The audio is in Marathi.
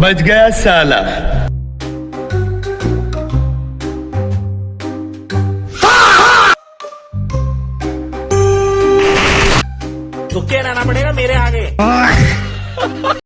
बच गया साला। झुक के रहना पड़ेगा मेरे आगे।